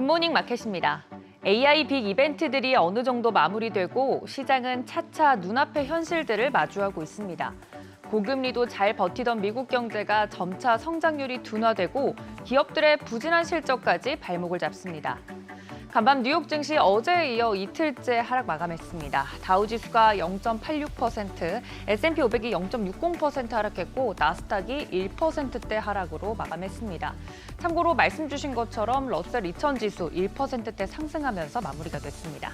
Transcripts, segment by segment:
굿모닝 마켓입니다. AI 빅 이벤트들이 어느 정도 마무리되고 시장은 차차 눈앞의 현실들을 마주하고 있습니다. 고금리도 잘 버티던 미국 경제가 점차 성장률이 둔화되고 기업들의 부진한 실적까지 발목을 잡습니다. 간밤 뉴욕 증시 어제에 이어 이틀째 하락 마감했습니다. 다우지수가 0.86%, S&P 500이 0.60% 하락했고 나스닥이 1%대 하락으로 마감했습니다. 참고로 말씀 주신 것처럼 러셀 2000 지수 1%대 상승하면서 마무리가 됐습니다.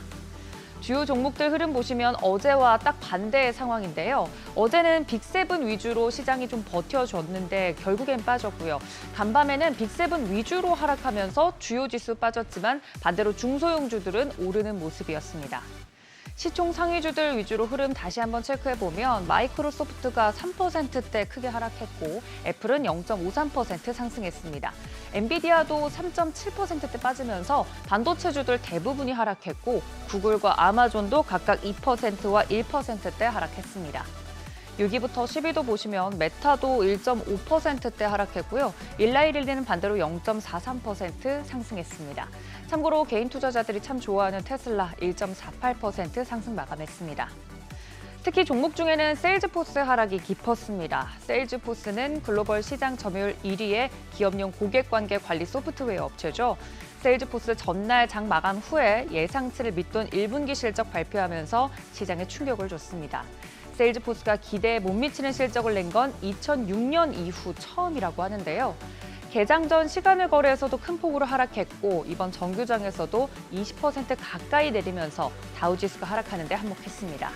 주요 종목들 흐름 보시면 어제와 딱 반대의 상황인데요. 어제는 빅7 위주로 시장이 좀 버텨줬는데 결국엔 빠졌고요. 간밤에는 빅7 위주로 하락하면서 주요 지수 빠졌지만 반대로 중소형주들은 오르는 모습이었습니다. 시총 상위주들 위주로 흐름 다시 한번 체크해보면 마이크로소프트가 3%대 크게 하락했고 애플은 0.53% 상승했습니다. 엔비디아도 3.7%대 빠지면서 반도체주들 대부분이 하락했고 구글과 아마존도 각각 2%와 1%대 하락했습니다. 6위부터 10위도 보시면 메타도 1.5%대 하락했고요. 일라이릴리는 반대로 0.43% 상승했습니다. 참고로 개인 투자자들이 참 좋아하는 테슬라 1.48% 상승 마감했습니다. 특히 종목 중에는 세일즈포스 하락이 깊었습니다. 세일즈포스는 글로벌 시장 점유율 1위의 기업용 고객관계 관리 소프트웨어 업체죠. 세일즈포스 전날 장 마감 후에 예상치를 밑돈 1분기 실적 발표하면서 시장에 충격을 줬습니다. 세일즈포스가 기대에 못 미치는 실적을 낸 건 2006년 이후 처음이라고 하는데요. 개장 전 시간을 거래에서도 큰 폭으로 하락했고 이번 정규장에서도 20% 가까이 내리면서 다우지수가 하락하는 데 한몫했습니다.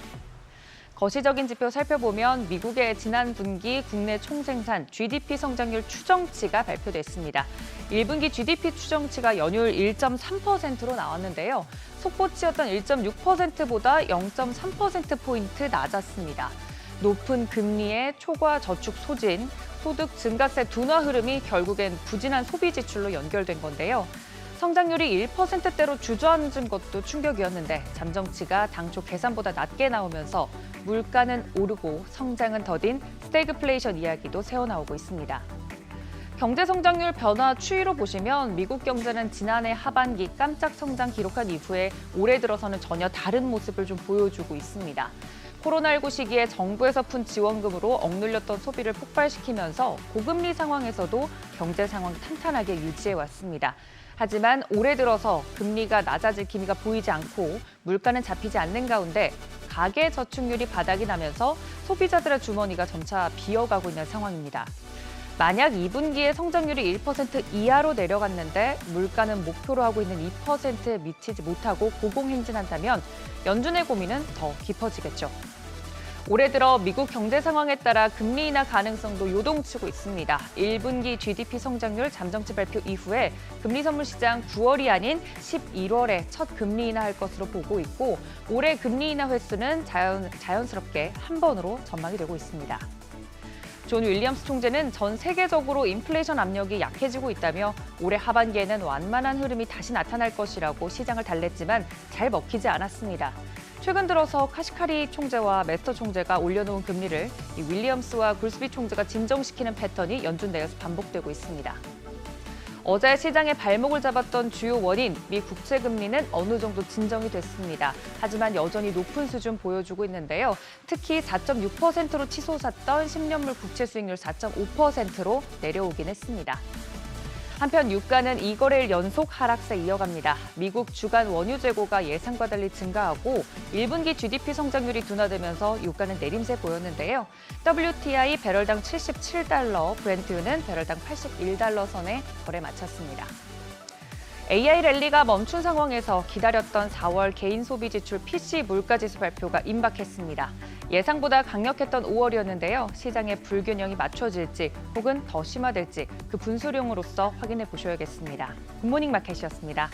거시적인 지표 살펴보면 미국의 지난 분기 국내 총생산 GDP 성장률 추정치가 발표됐습니다. 1분기 GDP 추정치가 연율 1.3%로 나왔는데요. 속보치였던 1.6%보다 0.3%포인트 낮았습니다. 높은 금리의 초과 저축 소진, 소득 증가세 둔화 흐름이 결국엔 부진한 소비 지출로 연결된 건데요. 성장률이 1%대로 주저앉은 것도 충격이었는데 잠정치가 당초 계산보다 낮게 나오면서 물가는 오르고 성장은 더딘 스태그플레이션 이야기도 새어나오고 있습니다. 경제 성장률 변화 추이로 보시면 미국 경제는 지난해 하반기 깜짝 성장 기록한 이후에 올해 들어서는 전혀 다른 모습을 좀 보여주고 있습니다. 코로나19 시기에 정부에서 푼 지원금으로 억눌렸던 소비를 폭발시키면서 고금리 상황에서도 경제 상황 탄탄하게 유지해왔습니다. 하지만 올해 들어서 금리가 낮아질 기미가 보이지 않고 물가는 잡히지 않는 가운데 가계 저축률이 바닥이 나면서 소비자들의 주머니가 점차 비어가고 있는 상황입니다. 만약 2분기에 성장률이 1% 이하로 내려갔는데 물가는 목표로 하고 있는 2%에 미치지 못하고 고공행진한다면 연준의 고민은 더 깊어지겠죠. 올해 들어 미국 경제 상황에 따라 금리 인하 가능성도 요동치고 있습니다. 1분기 GDP 성장률 잠정치 발표 이후에 금리 선물 시장 9월이 아닌 11월에 첫 금리 인하할 것으로 보고 있고 올해 금리 인하 횟수는 자연스럽게 한 번으로 전망이 되고 있습니다. 존 윌리엄스 총재는 전 세계적으로 인플레이션 압력이 약해지고 있다며 올해 하반기에는 완만한 흐름이 다시 나타날 것이라고 시장을 달랬지만 잘 먹히지 않았습니다. 최근 들어서 카시카리 총재와 메스터 총재가 올려놓은 금리를 윌리엄스와 굴스비 총재가 진정시키는 패턴이 연준 내에서 반복되고 있습니다. 어제 시장의 발목을 잡았던 주요 원인, 미 국채 금리는 어느 정도 진정이 됐습니다. 하지만 여전히 높은 수준 보여주고 있는데요. 특히 4.6%로 치솟았던 10년물 국채 수익률 4.5%로 내려오긴 했습니다. 한편 유가는 2거래일 연속 하락세 이어갑니다. 미국 주간 원유 재고가 예상과 달리 증가하고 1분기 GDP 성장률이 둔화되면서 유가는 내림세 보였는데요. WTI 배럴당 77달러, 브렌트유는 배럴당 81달러 선에 거래 마쳤습니다. AI 랠리가 멈춘 상황에서 기다렸던 4월 개인 소비 지출 PC 물가지수 발표가 임박했습니다. 예상보다 강력했던 5월이었는데요. 시장의 불균형이 맞춰질지 혹은 더 심화될지 그 분수령으로서 확인해 보셔야겠습니다. 굿모닝 마켓이었습니다.